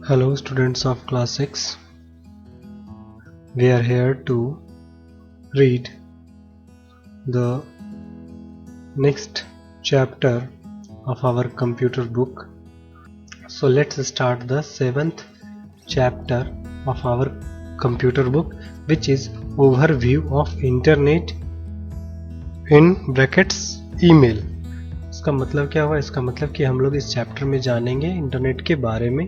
Hello students of class 6. We are here to read the next chapter of our computer book. So let's start the 7th chapter of our computer book, which is Overview of Internet in brackets email. इसका मतलब क्या हुआ? इसका मतलब कि हम लोग इस चैप्टर में जानेंगे इंटरनेट के बारे में,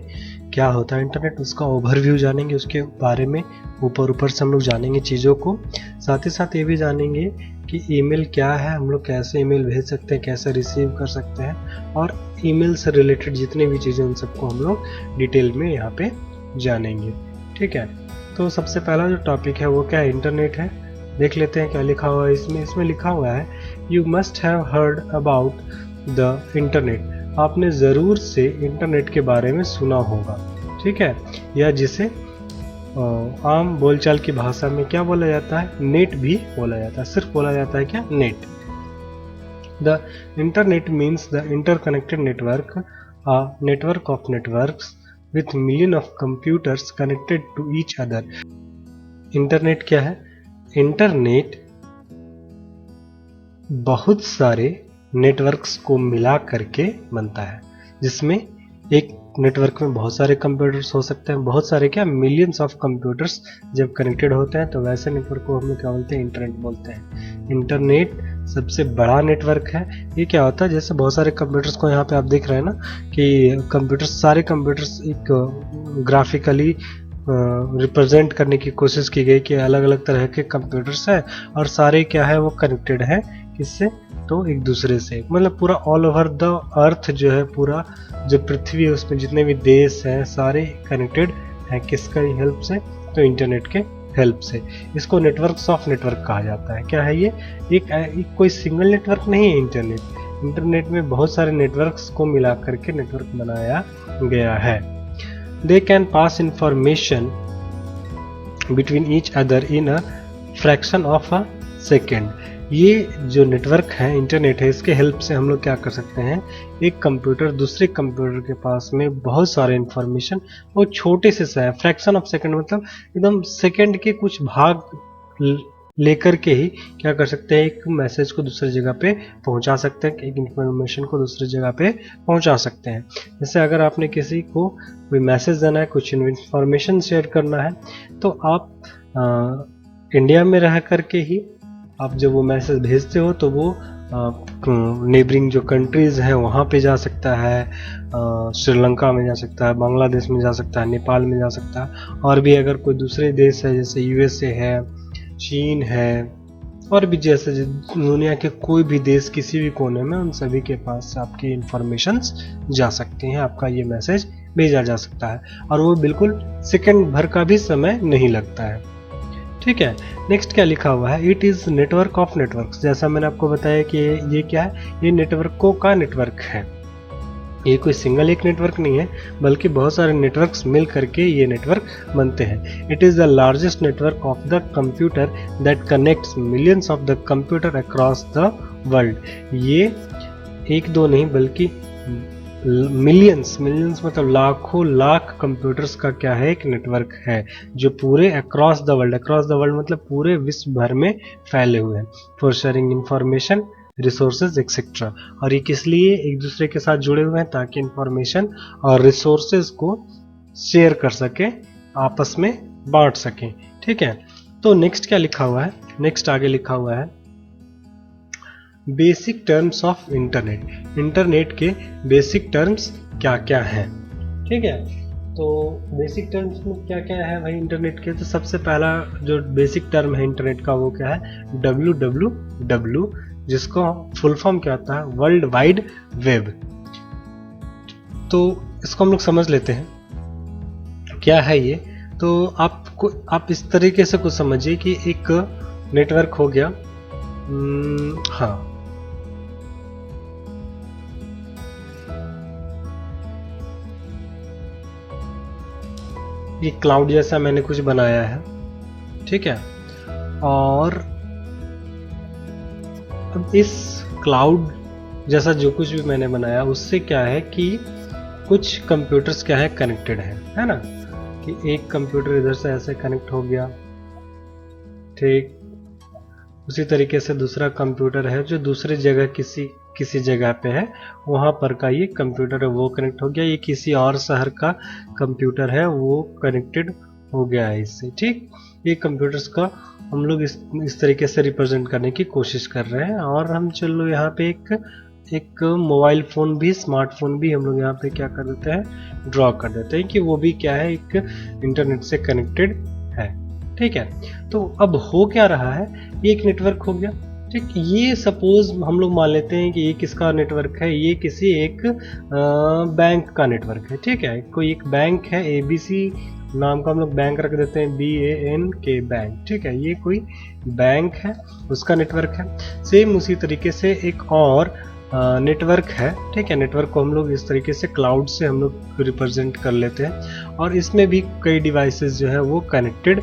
क्या होता है इंटरनेट, उसका ओवरव्यू जानेंगे, उसके बारे में ऊपर से हम लोग जानेंगे चीज़ों को। साथ ही साथ ये भी जानेंगे कि ईमेल क्या है, हम लोग कैसे ईमेल भेज सकते हैं, कैसे रिसीव कर सकते हैं, और ईमेल से रिलेटेड जितनी भी चीज़ें उन सबको हम लोग डिटेल में यहाँ पे जानेंगे। ठीक है, तो सबसे पहला जो टॉपिक है वो क्या है? इंटरनेट है। देख लेते हैं क्या लिखा हुआ है इसमें लिखा हुआ है you must have heard about the internet. आपने ज़रूर से इंटरनेट के बारे में सुना होगा, ठीक है, या जिसे आम बोलचाल की भाषा में क्या बोला जाता है? नेट भी बोला जाता है। सिर्फ बोला जाता है क्या? Net. The internet means the interconnected network, a network of networks with million of computers connected to each other. Internet क्या है? इंटरनेट बहुत सारे नेटवर्क्स को मिला करके बनता है, जिसमें एक नेटवर्क में बहुत सारे कंप्यूटर्स हो सकते हैं, बहुत सारे क्या, मिलियंस ऑफ कंप्यूटर्स जब कनेक्टेड होते हैं तो वैसे नेटवर्क को हम लोग क्या बोलते हैं? इंटरनेट बोलते हैं। इंटरनेट सबसे बड़ा नेटवर्क है। ये क्या होता है? जैसे बहुत सारे कंप्यूटर्स को यहाँ पे आप देख रहे हैं ना कि कंप्यूटर्स, सारे कंप्यूटर्स एक ग्राफिकली रिप्रेजेंट करने की कोशिश की गई कि अलग अलग तरह के कंप्यूटर्स हैं और सारे क्या है वो कनेक्टेड है किससे? तो एक दूसरे से, मतलब पूरा ऑल ओवर द अर्थ जो है, पूरा जो पृथ्वी है उसमें जितने भी देश हैं सारे कनेक्टेड हैं किसका हेल्प से? तो इंटरनेट के हेल्प से। इसको नेटवर्क्स ऑफ नेटवर्क कहा जाता है। क्या है ये? एक कोई सिंगल नेटवर्क नहीं है इंटरनेट। इंटरनेट में बहुत सारे नेटवर्क्स को मिला करके नेटवर्क बनाया गया है। They can pass information between each other in a fraction of a second. ये जो नेटवर्क है, इंटरनेट है, इसके हेल्प से हम लोग क्या कर सकते हैं? एक कंप्यूटर दूसरे कंप्यूटर के पास में बहुत सारे इंफॉर्मेशन वो छोटे से फ्रैक्शन ऑफ सेकंड, मतलब एकदम सेकंड के कुछ भाग लेकर के ही क्या कर सकते हैं? एक मैसेज को दूसरी जगह पे पहुंचा सकते हैं, एक इंफॉर्मेशन को दूसरी जगह पे पहुंचा सकते हैं। जैसे अगर आपने किसी को कोई मैसेज देना है, कुछ इंफॉर्मेशन शेयर करना है, तो आप इंडिया में रह करके ही आप जब वो मैसेज भेजते हो तो वो नेबरिंग जो कंट्रीज हैं वहाँ पे जा सकता है, श्रीलंका में जा सकता है, बांग्लादेश में जा सकता है, नेपाल में जा सकता है, और भी अगर कोई दूसरे देश है जैसे यूएसए है, चीन है, और भी जैसे दुनिया के कोई भी देश किसी भी कोने में, उन सभी के पास आपकी इंफॉर्मेशंस जा सकती हैं, आपका ये मैसेज भेजा जा सकता है, और वो बिल्कुल सेकंड भर का भी समय नहीं लगता है। ठीक है, नेक्स्ट क्या लिखा हुआ है? It is network of networks. जैसा मैंने आपको बताया कि ये क्या है? ये नेटवर्कों का नेटवर्क है। ये कोई सिंगल एक नेटवर्क नहीं है, बल्कि बहुत सारे नेटवर्क्स मिल करके ये नेटवर्क बनते हैं। It is the largest network of the computer that connects millions of the computer across the world. ये एक दो नहीं बल्कि मिलियंस मतलब लाखों लाख कंप्यूटर्स का क्या है? एक नेटवर्क है जो पूरे अक्रॉस द वर्ल्ड मतलब पूरे विश्व भर में फैले हुए हैं, for sharing information, resources etcetera. और ये किस लिए एक दूसरे के साथ जुड़े हुए हैं? ताकि इंफॉर्मेशन और रिसोर्सेज को शेयर कर सके, आपस में बांट सकें। ठीक है, तो नेक्स्ट क्या लिखा हुआ है? नेक्स्ट आगे लिखा हुआ है basic terms of internet. Internet के बेसिक टर्म्स क्या क्या हैं? ठीक है, तो बेसिक टर्म्स में क्या क्या है भाई इंटरनेट के? तो सबसे पहला जो बेसिक टर्म है इंटरनेट का वो क्या है? www, जिसको फुल फॉर्म क्या होता है? World wide web. तो इसको हम लोग समझ लेते हैं क्या है ये। तो आप इस तरीके से कुछ समझिए कि एक नेटवर्क हो गया, हाँ, ये क्लाउड जैसा मैंने कुछ बनाया है, ठीक है, और अब इस क्लाउड जैसा जो कुछ भी मैंने बनाया उससे क्या है कि कुछ कंप्यूटर्स क्या है कनेक्टेड है ना, कि एक कंप्यूटर इधर से ऐसे कनेक्ट हो गया, ठीक। उसी तरीके से दूसरा कंप्यूटर है जो दूसरी जगह किसी जगह पे है, वहां पर का ये कंप्यूटर है वो कनेक्ट हो गया। ये किसी और शहर का कंप्यूटर है वो कनेक्टेड हो गया है इससे, ठीक। ये कंप्यूटर्स का हम लोग इस तरीके से रिप्रेजेंट करने की कोशिश कर रहे हैं। और हम चलो यहाँ पे एक मोबाइल फोन भी, स्मार्टफोन भी हम लोग यहाँ पे क्या कर देते हैं, ड्रॉ कर देते हैं कि वो भी क्या है, एक इंटरनेट से कनेक्टेड है, ठीक है। तो अब हो क्या रहा है, ये एक नेटवर्क हो गया, ठीक। ये सपोज हम लोग मान लेते हैं कि ये किसका नेटवर्क है, ये किसी एक बैंक का नेटवर्क है, ठीक है। कोई एक बैंक है, ABC नाम का हम लोग बैंक रख देते हैं, BANK बैंक, ठीक है। ये कोई बैंक है, उसका नेटवर्क है। सेम उसी तरीके से एक और नेटवर्क है, ठीक है। नेटवर्क को हम लोग इस तरीके से क्लाउड से हम लोग रिप्रेजेंट कर लेते हैं, और इसमें भी कई डिवाइसेस जो है वो कनेक्टेड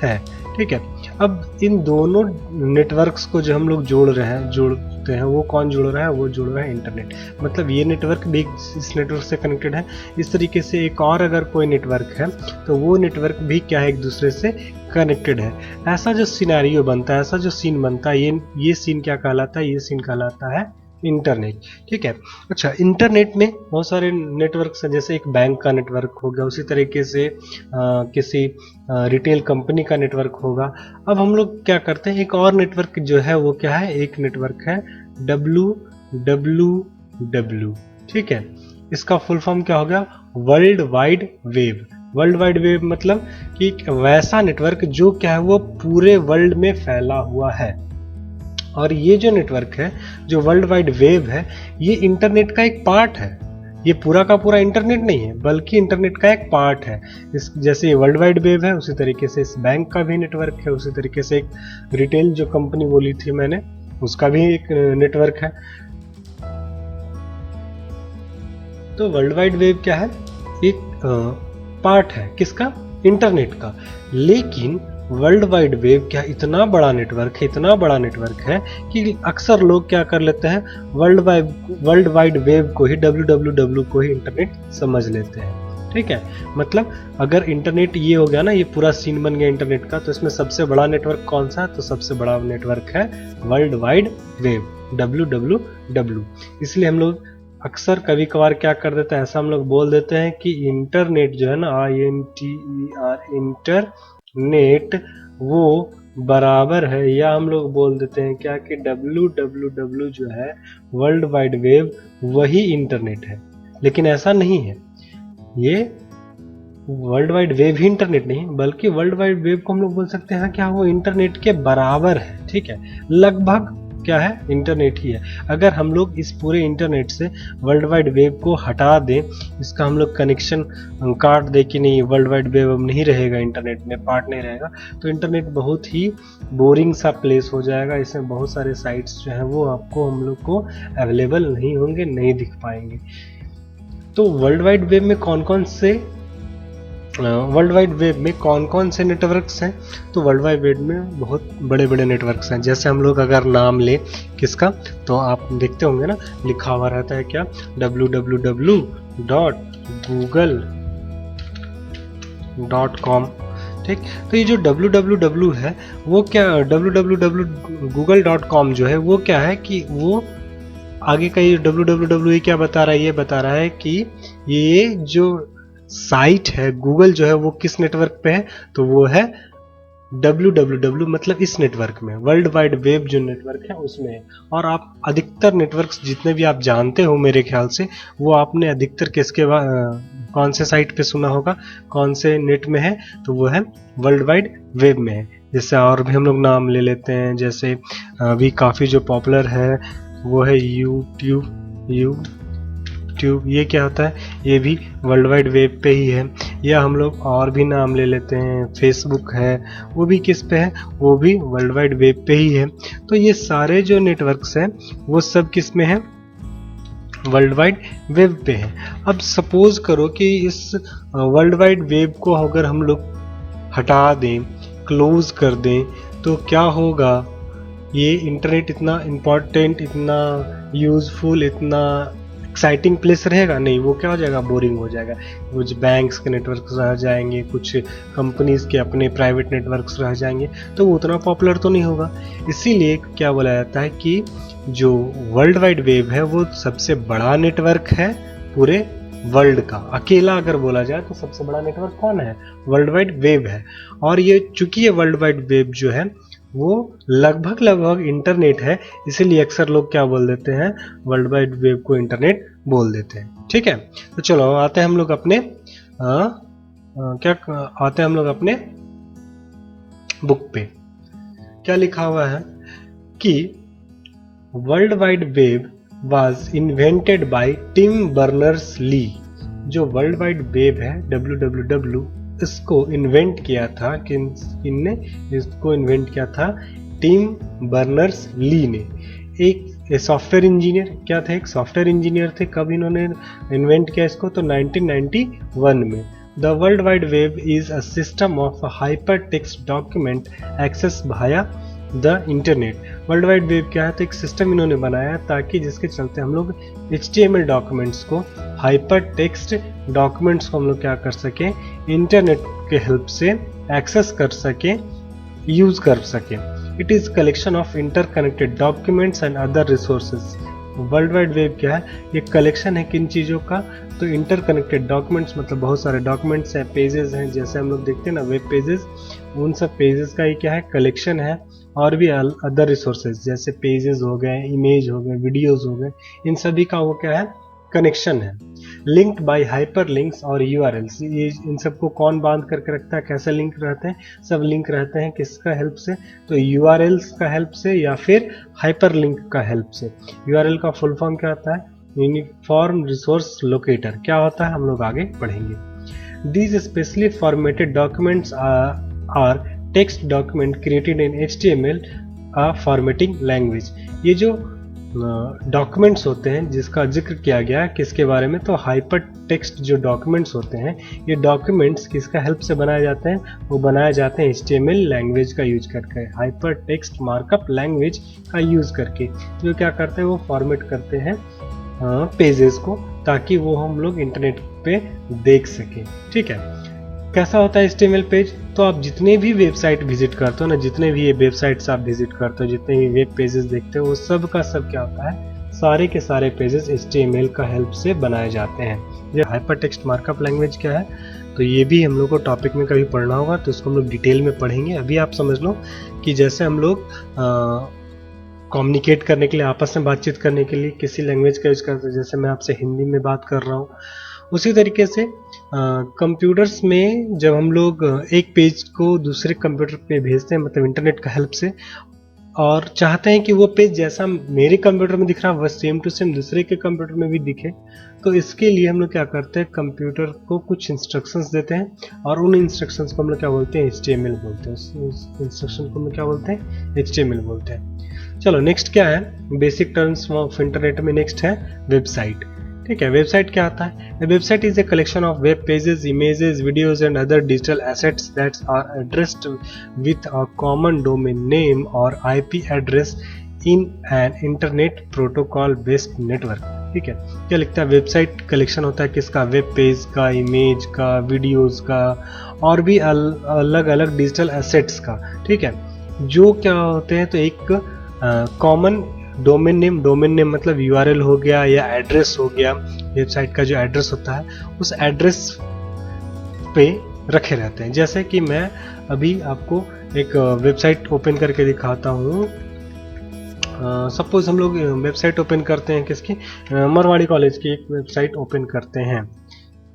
है, ठीक है। अब इन दोनों नेटवर्क्स को जो हम लोग जोड़ते हैं वो कौन जोड़ रहा है, वो जोड़ रहा है इंटरनेट। मतलब ये नेटवर्क भी इस नेटवर्क से कनेक्टेड है। इस तरीके से एक और अगर कोई नेटवर्क है तो वो नेटवर्क भी क्या है, एक दूसरे से कनेक्टेड है। ऐसा जो सिनेरियो बनता है, ऐसा जो सीन बनता है, ये सीन क्या कहलाता है, ये सीन कहलाता है इंटरनेट, ठीक है। अच्छा, इंटरनेट में बहुत सारे नेटवर्क्स हैं, जैसे एक बैंक का नेटवर्क हो गया, उसी तरीके से किसी रिटेल कंपनी का नेटवर्क होगा। अब हम लोग क्या करते हैं, एक और नेटवर्क जो है वो क्या है, एक नेटवर्क है WWW, ठीक है। इसका फुल फॉर्म क्या हो गया, world wide web. World wide web मतलब कि वैसा नेटवर्क जो क्या है वो पूरे वर्ल्ड में फैला हुआ है। और ये जो नेटवर्क है, जो वर्ल्ड वाइड वेब है, ये इंटरनेट का एक पार्ट है। ये पूरा का पूरा इंटरनेट नहीं है, बल्कि इंटरनेट का एक पार्ट है। इस जैसे ये वर्ल्ड वाइड वेब है, उसी तरीके से इस बैंक का भी नेटवर्क है, उसी तरीके से एक रिटेल जो कंपनी बोली थी मैंने, उसका भी एक नेटवर्क है। तो वर्ल्ड वाइड वेब क्या है, एक पार्ट है किसका, इंटरनेट का। लेकिन वर्ल्ड वाइड वेब क्या इतना बड़ा नेटवर्क है, इतना बड़ा नेटवर्क है कि अक्सर लोग क्या कर लेते हैं, वर्ल्ड वाइड वेब को ही, WWW को ही इंटरनेट समझ लेते हैं, ठीक है। मतलब अगर इंटरनेट ये हो गया ना, ये पूरा सीन बन गया इंटरनेट का, तो इसमें सबसे बड़ा नेटवर्क कौन सा है, तो सबसे बड़ा नेटवर्क है वर्ल्ड वाइड वेब, WWW। इसलिए हम लोग अक्सर कभी कभार क्या कर देते हैं, ऐसा हम लोग बोल देते हैं कि इंटरनेट जो है ना, INTER, इंटरनेट, वो बराबर है, या हम लोग बोल देते हैं क्या कि WWW जो है, वर्ल्ड वाइड वेब, वही इंटरनेट है। लेकिन ऐसा नहीं है, ये वर्ल्ड वाइड वेब ही इंटरनेट नहीं है, बल्कि वर्ल्ड वाइड वेब को हम लोग बोल सकते हैं क्या, वो इंटरनेट के बराबर है, ठीक है। लगभग क्या है, इंटरनेट ही है। अगर हम लोग इस पूरे इंटरनेट से वर्ल्ड वाइड वेब को हटा दें, इसका हम लोग कनेक्शन काट दें कि नहीं, वर्ल्ड वाइड वेब अब नहीं रहेगा, इंटरनेट में पार्ट नहीं रहेगा, तो इंटरनेट बहुत ही बोरिंग सा प्लेस हो जाएगा। इसमें बहुत सारे साइट्स जो हैं वो आपको, हम लोग को अवेलेबल नहीं होंगे, नहीं दिख पाएंगे। तो वर्ल्ड वाइड वेब में कौन कौन से नेटवर्क्स हैं, तो वर्ल्ड वाइड वेब में बहुत बड़े बड़े नेटवर्क्स हैं। जैसे हम लोग अगर नाम लें किसका, तो आप देखते होंगे ना, लिखा हुआ रहता है क्या, www.google.com, ठीक। तो ये जो www है वो क्या, www.google.com जो है वो क्या है कि वो आगे का ये www क्या बता रहा है, ये बता रहा है कि ये जो साइट है गूगल जो है वो किस नेटवर्क पे है, तो वो है www, मतलब इस नेटवर्क में, वर्ल्ड वाइड वेब जो नेटवर्क है उसमें है। और आप अधिकतर नेटवर्क्स जितने भी आप जानते हो मेरे ख्याल से, वो आपने अधिकतर किसके कौन से साइट पे सुना होगा, कौन से नेट में है, तो वो है वर्ल्ड वाइड वेब में है। जैसे और भी हम लोग नाम ले लेते हैं, जैसे अभी काफ़ी जो पॉपुलर है वो है यूट्यूब, ये क्या होता है, ये भी वर्ल्ड वाइड वेब पे ही है। या हम लोग और भी नाम ले लेते हैं, फेसबुक है, वो भी किस पे है, वो भी वर्ल्ड वाइड वेब पे ही है। तो ये सारे जो नेटवर्क्स हैं वो सब किस में है, वर्ल्ड वाइड वेब पे है। अब सपोज करो कि इस वर्ल्ड वाइड वेब को अगर हम लोग हटा दें, क्लोज कर दें, तो क्या होगा, ये इंटरनेट इतना इम्पोर्टेंट, इतना यूजफुल, इतना एक्साइटिंग प्लेस रहेगा नहीं, वो क्या हो जाएगा, बोरिंग हो जाएगा। कुछ बैंक्स के नेटवर्क्स रह जाएंगे, कुछ कंपनीज के अपने प्राइवेट नेटवर्क्स रह जाएंगे, तो वो उतना पॉपुलर तो नहीं होगा। इसीलिए क्या बोला जाता है कि जो वर्ल्ड वाइड वेब है वो सबसे बड़ा नेटवर्क है पूरे वर्ल्ड का। अकेला अगर बोला जाए तो सबसे बड़ा नेटवर्क कौन है, वर्ल्ड वाइड वेब है। और ये चूंकि ये वर्ल्ड वाइड वेब जो है वो लगभग इंटरनेट है, इसीलिए अक्सर लोग क्या बोल देते हैं, वर्ल्ड वाइड वेब को इंटरनेट बोल देते हैं। ठीक है, तो चलो आते हैं हम लोग अपने अपने बुक पे। क्या लिखा हुआ है कि world wide web was invented by Tim Berners Lee. जो वर्ल्ड वाइड वेब है WWW, इसको इन्वेंट किया था किन्ने, इसको इन्वेंट किया था टिम बर्नर्स-ली ने। एक सॉफ्टवेयर इंजीनियर क्या थे, एक सॉफ्टवेयर इंजीनियर थे। कब इन्होंने इन्वेंट किया इसको, तो 1991 में। The world wide web is a system of hypertext document access via the internet. World wide web क्या है, तो एक सिस्टम इन्होंने बनाया ताकि जिसके चलते हम लोग HTML डॉक्यूमेंट्स को, हाइपर टेक्स्ट डॉक्यूमेंट्स को हम लोग क्या कर सकें, इंटरनेट के हेल्प से एक्सेस कर सकें, यूज कर सकें। It is collection of interconnected documents and other resources. World wide web क्या है, ये कलेक्शन है किन चीज़ों का, तो इंटरकनेक्टेड डॉक्यूमेंट्स मतलब बहुत सारे डॉक्यूमेंट्स हैं, पेजेस हैं, जैसे हम लोग देखते हैं ना वेब पेजेस, उन सब पेजेस का ये क्या है, कलेक्शन है। और भी अदर रिसोर्सेज जैसे पेजेस हो गए, इमेज हो गए, वीडियोस हो गए, इन सभी का वो क्या है, कनेक्शन है। लिंक्ड बाय हाइपर लिंक्स और URLs। ये इन सबको कौन बांध करके रखता है, कैसे लिंक रहते हैं, सब लिंक रहते हैं किसका हेल्प से, तो URLs का हेल्प से या फिर हाइपर लिंक का हेल्प से। URL का फुल फॉर्म क्या होता है, यूनिफॉर्म रिसोर्स लोकेटर। क्या होता है हम लोग आगे पढ़ेंगे। These specially formatted documents are text document created in HTML formatting language. ये जो डॉक्यूमेंट्स होते हैं जिसका जिक्र किया गया है किसके बारे में, तो हाइपर टेक्स्ट जो डॉक्यूमेंट्स होते हैं, ये डॉक्यूमेंट्स किसका हेल्प से बनाए जाते हैं, वो बनाए जाते हैं HTML लैंग्वेज का यूज करके, हाइपर टेक्स्ट मार्कअप लैंग्वेज का यूज करके। जो क्या करते हैं, वो फॉर्मेट करते हैं पेजेस को, ताकि वो हम लोग इंटरनेट पे देख सकें। ठीक है, कैसा होता है HTML पेज, तो आप जितने भी वेबसाइट विजिट करते हो ना, जितने भी ये वेबसाइट्स आप विजिट करते हो, जितने भी वेब पेजेस देखते हो, वो सब का सब क्या होता है, सारे के सारे पेजेस HTML का हेल्प से बनाए जाते हैं। ये हाइपर टेक्स्ट मार्कअप लैंग्वेज क्या है, तो ये भी हम लोग को टॉपिक में कभी पढ़ना होगा, तो इसको हम लोग डिटेल में पढ़ेंगे। अभी आप समझ लो कि जैसे हम लोग कम्युनिकेट करने के लिए, आपस में बातचीत करने के लिए किसी लैंग्वेज का यूज करते हैं, जैसे मैं आपसे हिंदी में बात कर रहा हूँ, उसी तरीके से कंप्यूटर्स में जब हम लोग एक पेज को दूसरे कंप्यूटर पे भेजते हैं, मतलब इंटरनेट का हेल्प से, और चाहते हैं कि वो पेज जैसा मेरे कंप्यूटर में दिख रहा है वह सेम टू सेम दूसरे के कंप्यूटर में भी दिखे, तो इसके लिए हम लोग क्या करते हैं, कंप्यूटर को कुछ इंस्ट्रक्शंस देते हैं, और उन इंस्ट्रक्शंस को हम लोग क्या बोलते हैं, HTML बोलते हैं। उस इंस्ट्रक्शन को हम लोग क्या बोलते हैं, HTML बोलते हैं। चलो नेक्स्ट क्या है, बेसिक टर्म्स ऑफ इंटरनेट में नेक्स्ट है वेबसाइट। ठीक है, वेबसाइट क्या आता है, website is a collection of web pages, images, videos and other digital assets that are addressed with a common domain name और IP address in an internet protocol based network. ठीक है, क्या लिखता है, वेबसाइट कलेक्शन होता है किसका, web page का, इमेज का, वीडियोज का, और भी अलग अलग डिजिटल एसेट्स का। ठीक है, जो क्या होते हैं, तो एक कॉमन डोमेन नेम मतलब URL हो गया या एड्रेस हो गया, वेबसाइट का जो एड्रेस होता है उस एड्रेस पे रखे रहते हैं। जैसे कि मैं अभी आपको एक वेबसाइट ओपन करके दिखाता हूँ। सपोज हम लोग वेबसाइट ओपन करते हैं किसकी, मरवाड़ी कॉलेज की एक वेबसाइट ओपन करते हैं।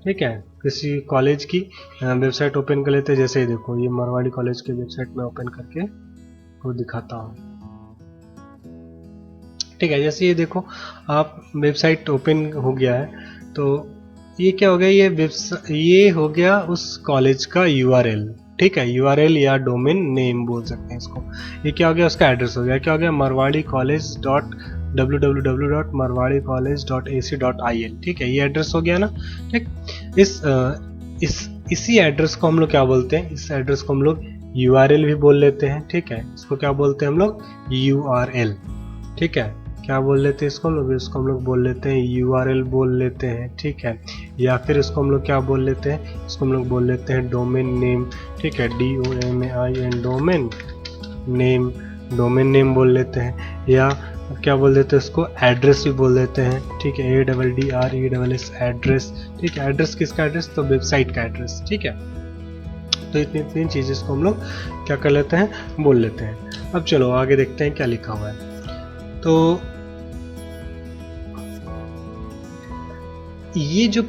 ठीक है, किसी कॉलेज की वेबसाइट ओपन कर लेते हैं। जैसे ही देखो, ये मरवाड़ी कॉलेज की वेबसाइट में ओपन करके वो दिखाता हूँ। ठीक है, जैसे ये देखो आप वेबसाइट ओपन हो गया है, तो ये क्या हो गया, ये हो गया उस कॉलेज का URL। ठीक है, URL या डोमेन नेम बोल सकते हैं इसको। ये क्या हो गया, उसका एड्रेस हो गया, क्या हो गया, marwadi.www.marwadicollege.ac.in। ठीक है, ये एड्रेस हो गया ना। ठीक, इसी एड्रेस को हम लोग क्या बोलते हैं, इस एड्रेस को हम लोग URL भी बोल लेते हैं। ठीक है, इसको क्या बोलते हैं हम लोग, URL। ठीक है, क्या बोल लेते हैं इसको हम लोग बोल लेते हैं URL बोल लेते हैं, ठीक है। या फिर इसको हम लोग क्या बोल लेते हैं, इसको हम लोग बोल लेते हैं डोमेन नेम, ठीक है, DOMAIN डोमेन नेम बोल लेते हैं। या क्या बोल देते हैं इसको, एड्रेस भी बोल देते हैं, ठीक है, ADDRESS एड्रेस, ठीक है। एड्रेस किसका एड्रेस, तो वेबसाइट का एड्रेस, ठीक है। तो इतनी तीन चीजें इसको हम लोग क्या कर लेते हैं, बोल लेते हैं। अब चलो आगे देखते हैं क्या लिखा हुआ है। तो ये जो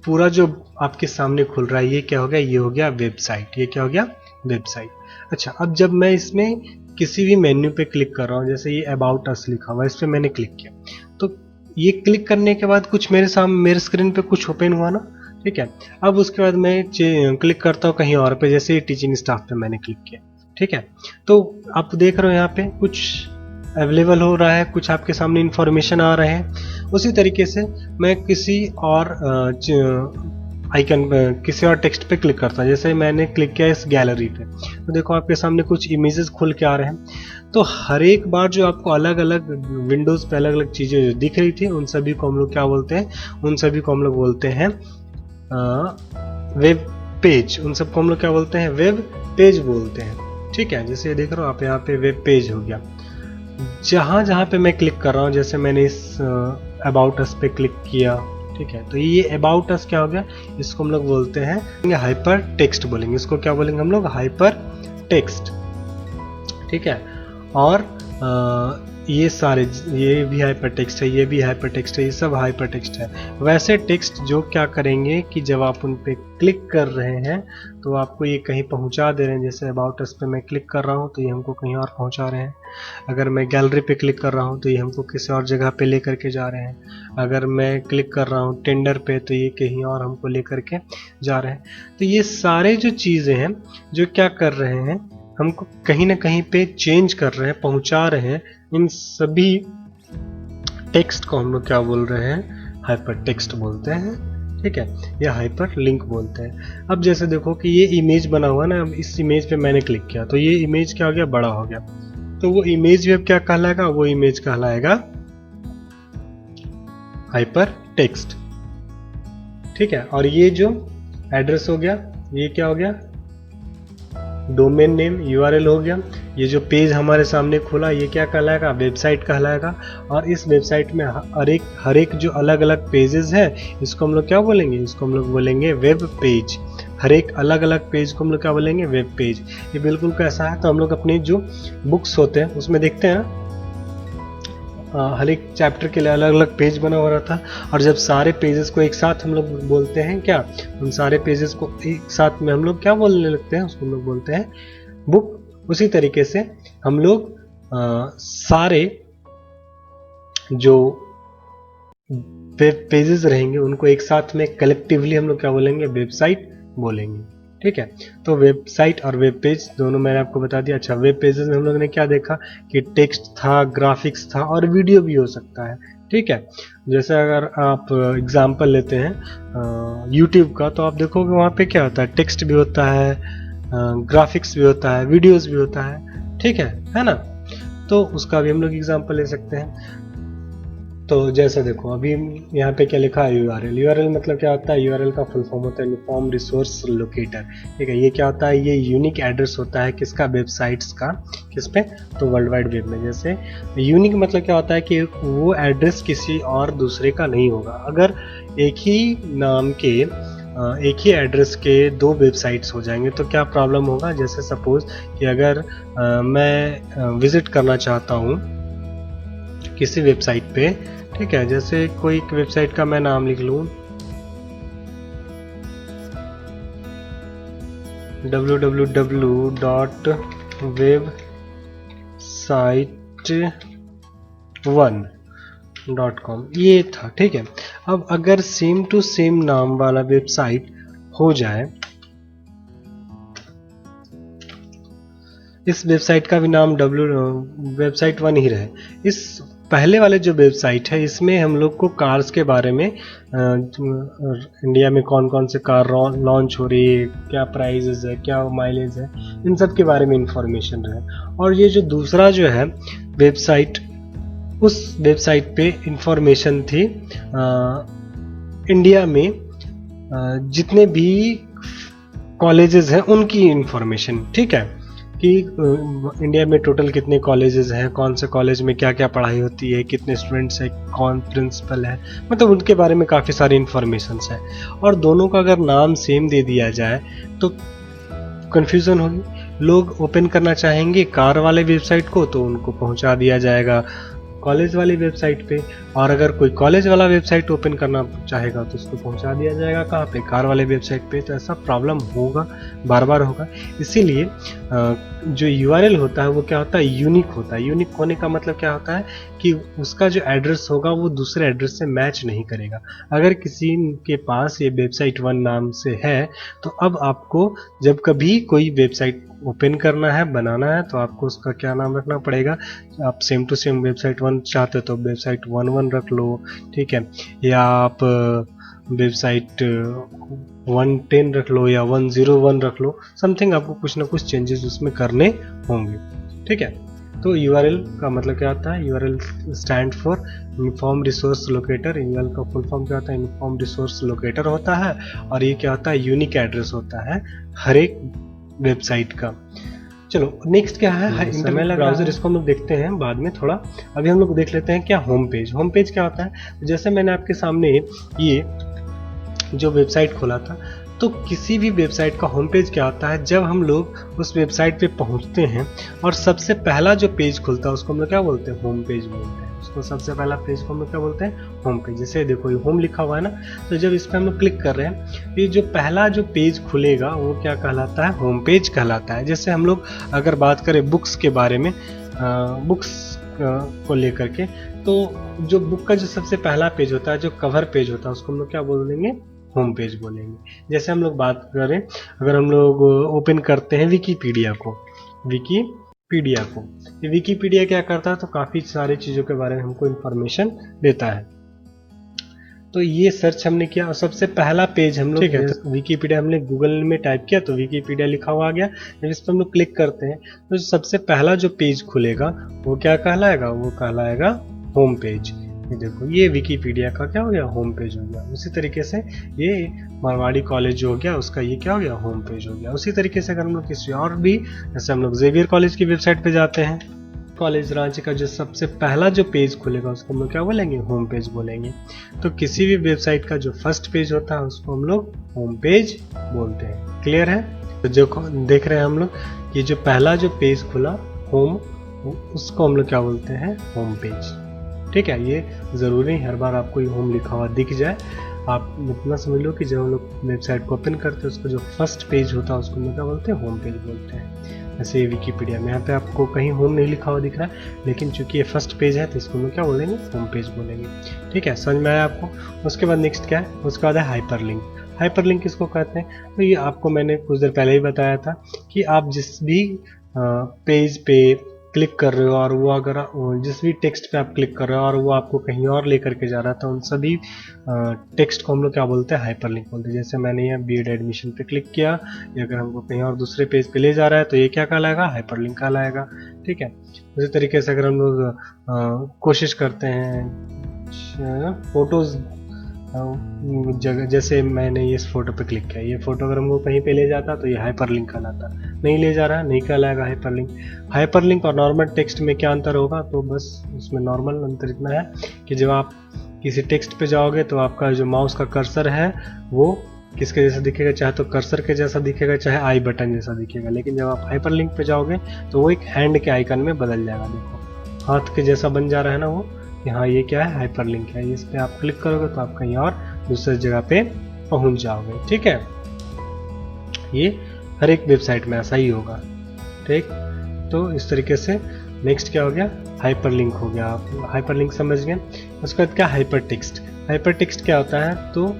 पूरा जो आपके सामने खुल रहा है ये क्या हो गया, ये हो गया वेबसाइट। ये क्या हो गया, वेबसाइट। अच्छा, अब जब मैं इसमें किसी भी मेन्यू पे क्लिक कर रहा हूँ, जैसे ये अबाउट अस लिखा हुआ है, इस पे मैंने क्लिक किया, तो ये क्लिक करने के बाद कुछ मेरे स्क्रीन पे कुछ ओपन हुआ ना, ठीक है। अब उसके बाद मैं क्लिक करता हूँ कहीं और पे, जैसे टीचिंग स्टाफ पे मैंने क्लिक किया, ठीक है। तो आप देख रहे हो यहाँ पे कुछ अवेलेबल हो रहा है, कुछ आपके सामने इंफॉर्मेशन आ रहे हैं। उसी तरीके से मैं किसी और आइकन किसी और टेक्स्ट पे क्लिक करता हूँ, जैसे मैंने क्लिक किया इस गैलरी पे, तो देखो आपके सामने कुछ इमेजेस खुल के आ रहे हैं। तो हर एक बार जो आपको अलग अलग विंडोज पे अलग अलग चीजें जो दिख रही थी, उन सभी को हम लोग क्या बोलते हैं, उन सभी को हम लोग बोलते हैं वेब पेज। उन सबको हम लोग क्या बोलते हैं, वेब पेज बोलते हैं, ठीक है। जैसे देख रहे हो आप यहाँ पे वेब पेज हो गया। जहां जहां पे मैं क्लिक कर रहा हूँ, जैसे मैंने इस अबाउट अस पे क्लिक किया, ठीक है, तो ये अबाउट अस क्या हो गया, इसको हम लोग बोलते हैं हाइपर टेक्स्ट बोलेंगे। इसको क्या बोलेंगे हम लोग, हाइपर टेक्स्ट, ठीक है। और ये सारे, ये भी हाइपर टेक्स्ट है, ये भी हाइपर टेक्स्ट है, ये सब हाइपर टेक्स्ट है। वैसे टेक्स्ट जो क्या करेंगे कि जब आप उन पे क्लिक कर रहे हैं तो आपको ये कहीं पहुंचा दे रहे हैं। जैसे अबाउट अस पे मैं क्लिक कर रहा हूं तो ये हमको कहीं और पहुंचा रहे हैं। अगर मैं गैलरी पे क्लिक कर रहा हूं तो ये हमको किसी और जगह पे लेकर के जा रहे हैं। अगर मैं क्लिक कर रहा हूं टेंडर पे तो ये कहीं और हमको लेकर के जा रहे हैं। तो ये सारे जो चीज़ें हैं जो क्या कर रहे हैं, हमको कहीं ना कहीं पे चेंज कर रहे हैं, पहुंचा रहे हैं। इन सभी टेक्स्ट को हम लोग क्या बोल रहे हैं, हाइपर टेक्स्ट बोलते हैं, ठीक है, या हाइपर लिंक बोलते हैं। अब जैसे देखो कि ये इमेज बना हुआ ना, अब इस इमेज पे मैंने क्लिक किया तो ये इमेज क्या हो गया, बड़ा हो गया। तो वो इमेज वेब क्या कहलाएगा, वो इमेज कहलाएगा हाइपर टेक्स्ट, ठीक है। और ये जो एड्रेस हो गया, ये क्या हो गया, डोमेन नेम URL हो गया। ये जो पेज हमारे सामने खुला, ये क्या कहलाएगा, वेबसाइट कहलाएगा। और इस वेबसाइट में हर एक जो अलग अलग पेजेस है, इसको हम लोग क्या बोलेंगे, इसको हम लोग बोलेंगे वेब पेज। हर एक अलग अलग पेज को हम लोग क्या बोलेंगे, वेब पेज। ये बिल्कुल कैसा है, तो हम लोग अपनी जो बुक्स होते हैं उसमें देखते हैं हर एक चैप्टर के लिए अलग अलग पेज बना हुआ रहता है। और जब सारे पेजेस को एक साथ हम लोग बोलते हैं क्या, उन सारे पेजेस को एक साथ में हम लोग क्या बोलने लगते हैं, उसको हम लोग बोलते हैं बुक। उसी तरीके से हम लोग सारे जो वेब पेजेस रहेंगे उनको एक साथ में कलेक्टिवली हम लोग क्या बोलेंगे, वेबसाइट बोलेंगे, ठीक है। तो वेबसाइट और वेब पेज दोनों मैंने आपको बता दिया। अच्छा, वेब पेजेस में हम लोग ने क्या देखा कि टेक्स्ट था, ग्राफिक्स था और वीडियो भी हो सकता है, ठीक है। जैसे अगर आप एग्जांपल लेते हैं यूट्यूब का, तो आप देखोगे वहाँ पे क्या होता है, टेक्स्ट भी होता है, ग्राफिक्स भी होता है, वीडियोस भी होता है, ठीक है ना। तो उसका भी हम लोग एग्जांपल ले सकते हैं। तो जैसे देखो अभी यहाँ पे क्या लिखा है, यूआरएल मतलब क्या होता है, यूआरएल का फुल फॉर्म होता है यूनिफॉर्म रिसोर्स लोकेटर, ठीक है। ये क्या होता है, ये यूनिक एड्रेस होता है किसका, वेबसाइट्स का। किस पे, तो वर्ल्ड वाइड वेब में। जैसे यूनिक मतलब क्या होता है कि वो एड्रेस किसी और दूसरे का नहीं होगा। अगर एक ही नाम के एक ही एड्रेस के दो वेबसाइट्स हो जाएंगे तो क्या प्रॉब्लम होगा। जैसे सपोज कि अगर मैं विजिट करना चाहता हूँ किसी वेबसाइट पे, ठीक है, जैसे कोई वेबसाइट का मैं नाम लिख लूँ www.website1.com, ये था, ठीक है। अब अगर सेम टू सेम नाम वाला वेबसाइट हो जाए, इस वेबसाइट का भी नाम website1 ही रहे, इस पहले वाले जो वेबसाइट है इसमें हम लोग को कार्स के बारे में इंडिया में कौन कौन से कार लॉन्च हो रही है, क्या प्राइजेस है, क्या माइलेज है, इन सब के बारे में इंफॉर्मेशन रहे। और ये जो दूसरा जो है वेबसाइट, उस वेबसाइट पे इंफॉर्मेशन थी इंडिया में जितने भी कॉलेजेस हैं उनकी इंफॉर्मेशन, ठीक है, कि इंडिया में टोटल कितने कॉलेजेस हैं, कौन से कॉलेज में क्या क्या पढ़ाई होती है, कितने स्टूडेंट्स हैं, कौन प्रिंसिपल है, मतलब उनके बारे में काफ़ी सारी इंफॉर्मेशन है। और दोनों का अगर नाम सेम दे दिया जाए तो कन्फ्यूज़न होगी। लोग ओपन करना चाहेंगे कार वाले वेबसाइट को तो उनको पहुंचा दिया जाएगा कॉलेज वाली वेबसाइट पे, और अगर कोई कॉलेज वाला वेबसाइट ओपन करना चाहेगा तो उसको पहुंचा दिया जाएगा कहाँ पे, कार वाले वेबसाइट पे। तो ऐसा प्रॉब्लम होगा, बार बार होगा। इसीलिए जो यूआरएल होता है वो क्या होता है, यूनिक होता है। यूनिक होने का मतलब क्या होता है कि उसका जो एड्रेस होगा वो दूसरे एड्रेस से मैच नहीं करेगा। अगर किसी के पास ये वेबसाइट 1 नाम से है तो अब आपको जब कभी कोई वेबसाइट ओपन करना है, बनाना है, तो आपको उसका क्या नाम रखना पड़ेगा। आप सेम टू सेम वेबसाइट 1 चाहते हो तो वेबसाइट 1 रख लो, ठीक है, या आप वेबसाइट 110 रख लो या 101 रख लो, समथिंग आपको कुछ ना कुछ चेंजेस उसमें करने होंगे, ठीक है। तो यूआरएल का मतलब क्या होता है, URL stand for uniform resource locator. URL का फुल फॉर्म क्या होता है, यूनिफॉर्म रिसोर्स लोकेटर होता है, और ये क्या होता है, यूनिक एड्रेस होता है हर एक वेबसाइट का। चलो नेक्स्ट क्या है, इंटरनेट ब्राउजर, इसको हम लोग देखते हैं बाद में थोड़ा। अभी हम लोग देख लेते हैं क्या होम पेज। होम पेज क्या होता है, जैसे मैंने आपके सामने ये जो वेबसाइट खोला था, तो किसी भी वेबसाइट का होम पेज क्या होता है, जब हम लोग उस वेबसाइट पे पहुंचते हैं और सबसे पहला जो पेज खुलता है उसको हम लोग क्या बोलते हैं, होम पेज बोलते हैं। उसको सबसे पहला पेज को हम लोग क्या बोलते हैं, होम पेज। जैसे देखो ये होम लिखा हुआ है ना, तो जब इस पर हम लोग क्लिक कर रहे हैं, ये जो पहला जो पेज खुलेगा वो क्या कहलाता है, होम पेज कहलाता है। जैसे हम लोग अगर बात करें बुक्स के बारे में, बुक्स को लेकर के, तो जो बुक का जो सबसे पहला पेज होता है, जो कवर पेज होता है, उसको हम लोग क्या बोल देंगे, होम पेज बोलेंगे। जैसे हम लोग बात करें, अगर हम लोग ओपन करते हैं विकीपीडिया को, ये विकीपीडिया क्या करता है, तो काफ़ी सारी चीज़ों के बारे में हमको इन्फॉर्मेशन देता है। तो ये सर्च हमने किया और सबसे पहला पेज हम लोग, ठीक है, तो विकीपीडिया हमने गूगल में टाइप किया तो विकीपीडिया लिखा हुआ आ गया। जब इस पर हम लोग क्लिक करते हैं तो सबसे पहला जो पेज खुलेगा वो क्या कहलाएगा, वो कहलाएगा होम पेज। ये देखो ये विकीपीडिया का क्या हो गया, होम पेज हो गया। उसी तरीके से ये मारवाड़ी कॉलेज जो हो गया उसका ये क्या हो गया, होम पेज हो गया। उसी तरीके से अगर हम लोग किसी और भी, जैसे हम लोग जेवियर कॉलेज की वेबसाइट पे जाते हैं, कॉलेज रांची का जो सबसे पहला जो पेज खुलेगा उसको हम लोग क्या बोलेंगे, होम पेज बोलेंगे। तो किसी भी वेबसाइट का जो फर्स्ट पेज होता है उसको हम लोग होम पेज बोलते हैं। क्लियर है। तो जो देख रहे हैं हम लोग कि जो पहला जो पेज खुला होम, उसको हम लोग क्या बोलते हैं, होम पेज। ठीक है, ये ज़रूरी हर बार आपको ये होम लिखा हुआ दिख जाए। आप इतना समझ लो कि जब हम लोग वेबसाइट को ओपन करते हैं उसका जो फर्स्ट पेज होता है उसको हम लोग क्या बोलते हैं, होम पेज बोलते हैं। जैसे ये विकीपीडिया में यहाँ पे आपको कहीं होम नहीं लिखा हुआ दिख रहा है, लेकिन चूंकि ये फर्स्ट पेज है तो इसको हम लोग क्या बोलेंगे, होम पेज बोलेंगे। ठीक है, समझ में आया आपको। उसके बाद नेक्स्ट क्या है, उसके बाद है हाइपरलिंक। हाइपरलिंक किसको कहते हैं, तो ये आपको मैंने कुछ देर पहले ही बताया था कि आप जिस भी पेज पे क्लिक कर रहे हो और वो अगर जिस भी टेक्स्ट पे आप क्लिक कर रहे हो और वो आपको कहीं और लेकर के जा रहा था, उन सभी टेक्स्ट को हम लोग क्या बोलते हैं, हाइपरलिंक बोलते हैं। जैसे मैंने यहाँ बीएड एडमिशन पे क्लिक किया, या अगर हमको कहीं और दूसरे पेज पे ले जा रहा है तो ये क्या कहलाएगा, हाइपरलिंक कहलाएगा। ठीक है, उसी तरीके से अगर हम लोग कोशिश करते हैं फोटोज जगह, जैसे मैंने इस फोटो पे क्लिक किया, ये फोटो अगर हमको कहीं पे ले जाता तो ये हाइपरलिंक कहलाता। नहीं ले जा रहा है, नहीं कहलाएगा हाइपरलिंक। हाइपरलिंक और नॉर्मल टेक्स्ट में क्या अंतर होगा, तो बस उसमें नॉर्मल अंतर इतना है कि जब आप किसी टेक्स्ट पे जाओगे तो आपका जो माउस का कर्सर है वो किसके जैसा दिखेगा, चाहे तो कर्सर के जैसा दिखेगा, चाहे आई बटन जैसा दिखेगा। लेकिन जब आप हाइपरलिंक पे जाओगे तो वो एक हैंड के आइकन में बदल जाएगा। देखो हाथ के जैसा बन जा रहा है ना वो, कि हाँ ये क्या है, हाइपरलिंक है। इस पे आप क्लिक करोगे तो आप कहीं और दूसरे जगह पे पहुंच जाओगे। ठीक है, ये हर एक वेबसाइट में ऐसा ही होगा। ठीक, तो इस तरीके से नेक्स्ट क्या हो गया, हाइपरलिंक हो गया। आप हाइपरलिंक समझ गए। उसके बाद क्या, हाइपर टेक्स्ट। हाइपर टेक्स्ट क्या होता है, तो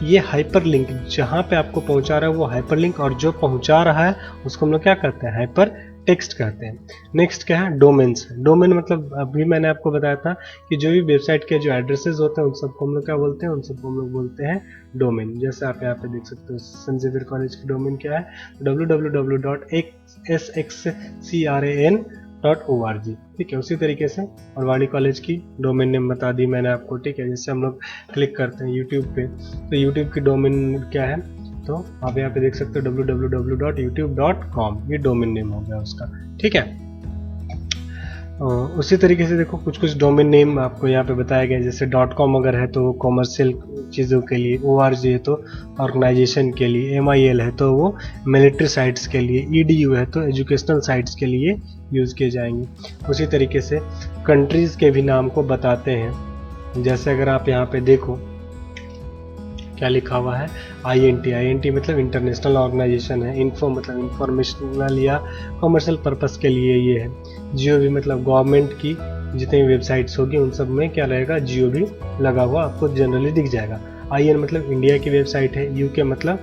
ये हाइपरलिंक जहाँ पे आपको पहुंचा रहा है वो हाइपरलिंक, और जो पहुंचा रहा है उसको हम लोग क्या कहते हैं, हाइपर टेक्स्ट कहते हैं। नेक्स्ट क्या है, डोमेन्स। डोमेन मतलब अभी मैंने आपको बताया था कि जो भी वेबसाइट के जो एड्रेसेस होते हैं उन सबको हम लोग क्या बोलते हैं, उन सबको हम लोग बोलते हैं डोमेन। जैसे आप यहाँ पे देख सकते हो सेंट जेवियर कॉलेज की डोमेन क्या है, www.sxcran .org, ठीक है। उसी तरीके से और वाणी कॉलेज की डोमेन नेम बता दी मैंने आपको, ठीक है। जैसे हम लोग क्लिक करते हैं यूट्यूब पे, तो यूट्यूब की डोमेन क्या है, तो आप यहाँ पे देख सकते हो www.youtube.com, ये डोमेन नेम हो गया उसका, ठीक है। उसी तरीके से देखो कुछ कुछ डोमेन नेम आपको यहाँ पे बताया गया, जैसे .com अगर है तो वो कॉमर्शियल चीज़ों के लिए, org है तो ऑर्गेनाइजेशन के लिए, MIL है तो वो मिलिट्री साइट्स के लिए, EDU है तो एजुकेशनल साइट्स के लिए यूज़ किए जाएंगे। उसी तरीके से कंट्रीज़ के भी नाम को बताते हैं, जैसे अगर आप यहाँ पे देखो क्या लिखा हुआ है, INT मतलब इंटरनेशनल ऑर्गेनाइजेशन है, इन्फो मतलब इंफॉर्मेशनल या कमर्शियल पर्पस के लिए ये है, GOV मतलब गवर्नमेंट की जितनी वेबसाइट्स होगी उन सब में क्या रहेगा, GOV लगा हुआ आपको जनरली दिख जाएगा। IN मतलब इंडिया की वेबसाइट है, UK मतलब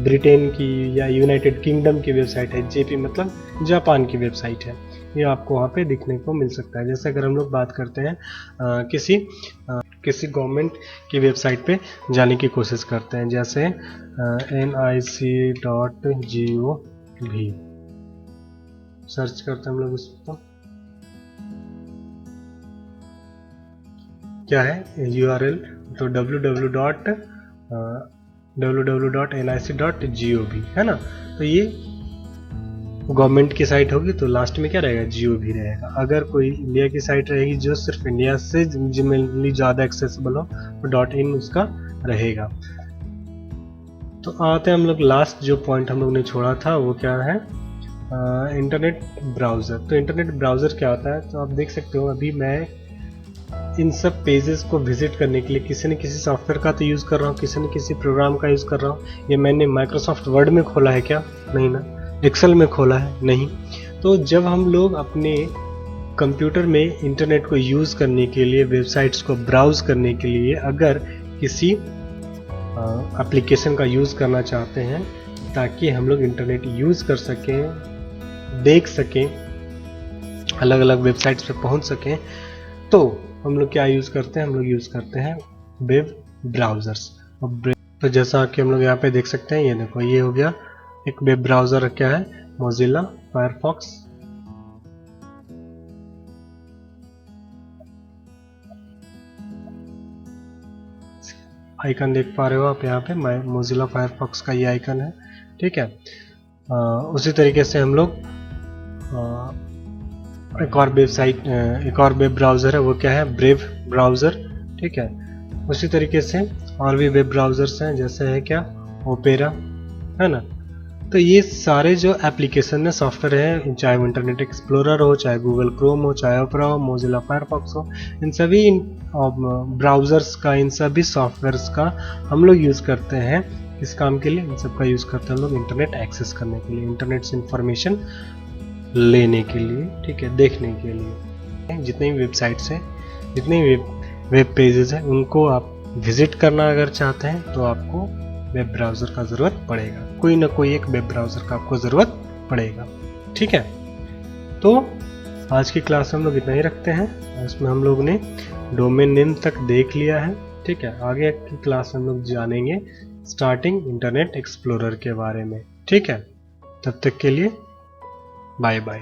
ब्रिटेन की या यूनाइटेड किंगडम की वेबसाइट है, JP मतलब जापान की वेबसाइट है, ये आपको वहाँ पे दिखने को मिल सकता है। जैसे अगर हम लोग बात करते हैं किसी गवर्नमेंट की वेबसाइट पे जाने की कोशिश करते हैं, जैसे nic.gov सर्च करते हैं हम लोग उस पर, क्या है URL, तो www.nic.gov है ना। तो ये गवर्नमेंट की साइट होगी तो लास्ट में क्या रहेगा, GOV रहेगा। अगर कोई इंडिया की साइट रहेगी जो सिर्फ इंडिया से जिनमें ज़्यादा एक्सेसिबल हो तो .in उसका रहेगा। तो आते हैं हम लोग लास्ट जो पॉइंट हम लोग ने छोड़ा था वो क्या है, इंटरनेट ब्राउज़र। तो इंटरनेट ब्राउज़र क्या होता है, तो आप देख सकते हो अभी मैं इन सब पेजेस को विजिट करने के लिए किसी न किसी सॉफ्टवेयर का तो यूज़ कर रहा हूँ, किसी न किसी प्रोग्राम का यूज़ कर रहा हूँ। ये मैंने माइक्रोसॉफ्ट वर्ड में खोला है क्या, नहीं ना। एक्सेल में खोला है, नहीं। तो जब हम लोग अपने कंप्यूटर में इंटरनेट को यूज़ करने के लिए, वेबसाइट्स को ब्राउज़ करने के लिए अगर किसी एप्लीकेशन का यूज़ करना चाहते हैं ताकि हम लोग इंटरनेट यूज़ कर सकें, देख सकें, अलग अलग वेबसाइट्स पे पहुंच सकें, तो हम लोग क्या यूज़ करते हैं, हम लोग यूज़ करते हैं वेब ब्राउज़र्स। तो जैसा कि हम लोग यहाँ पे देख सकते हैं, ये देखो ये हो गया एक वेब ब्राउज़र, क्या है, मोजिला फायरफॉक्स। आइकन देख पा रहे हो आप यहाँ पे, मोजिला फायरफॉक्स का ये आइकन है, ठीक है। उसी तरीके से हम लोग एक और वेब ब्राउज़र है, वो क्या है, ब्रेव ब्राउज़र, ठीक है। उसी तरीके से और भी वेब ब्राउज़र्स हैं, जैसे है क्या, ओपेरा, है ना। तो ये सारे जो एप्लीकेशन है, सॉफ्टवेयर है, चाहे वो इंटरनेट एक्सप्लोरर हो, चाहे गूगल क्रोम हो, चाहे ओपेरा हो, मोजिला फायरफॉक्स हो, इन सभी ब्राउज़र्स का, इन सभी सॉफ्टवेयर्स का हम लोग यूज़ करते हैं किस काम के लिए, इन सब का यूज़ करते हैं हम लोग इंटरनेट एक्सेस करने के लिए, इंटरनेट से इंफॉर्मेशन लेने के लिए, ठीक है, देखने के लिए। जितनी भी वेबसाइट्स हैं, जितने भी वेब पेजेस हैं, उनको आप विजिट करना अगर चाहते हैं तो आपको वेब ब्राउज़र का ज़रूरत पड़ेगा, कोई ना कोई एक वेब ब्राउज़र का आपको ज़रूरत पड़ेगा, ठीक है। तो आज की क्लास हम लोग इतना ही रखते हैं, इसमें हम लोग ने डोमेन नेम तक देख लिया है, ठीक है। आगे की क्लास हम लोग जानेंगे स्टार्टिंग इंटरनेट एक्सप्लोरर के बारे में, ठीक है। तब तक के लिए बाय बाय।